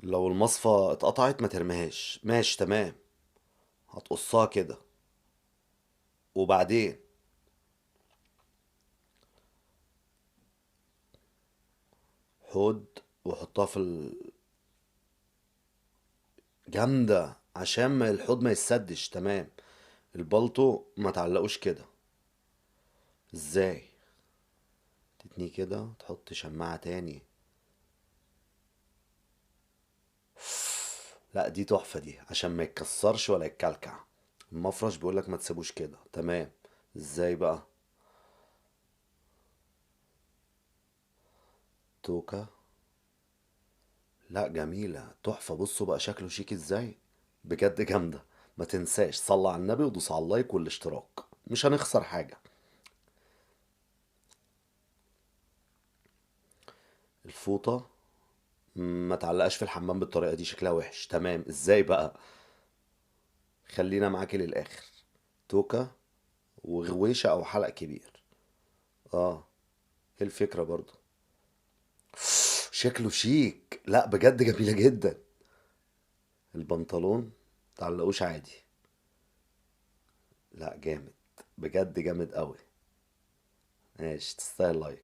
لو المصفى اتقطعت ما ترميهاش، ماشي تمام. هتقصها كده، وبعدين؟ حط وحطها في جامدة عشان ما الحوض ما يسدش، تمام. البلطو ما تعلقوش كده. ازاي؟ تتنيه كده، تحط شماعة تاني. لا دي تحفة دي، عشان ما يتكسرش ولا يتكلكع. المفرش بيقولك ما تسيبوش كده، تمام. ازاي بقى؟ توكة. لا جميلة تحفة، بصوا بقى شكله شيك ازاي. بجد جامدة. ما تنساش صلي على النبي ودوس على اللايك والاشتراك، مش هنخسر حاجة. الفوطة ما تعلقش في الحمام بالطريقة دي، شكلها وحش، تمام. ازاي بقى؟ خلينا معاكي للآخر. توكة وغويشة أو حلق كبير. اه. ايه الفكرة برضو؟ شكله شيك، لا بجد جميلة جدا. البنطلون تعلقوش عادي. لا جامد، بجد جامد قوي. ماشي، تستاهل لايك.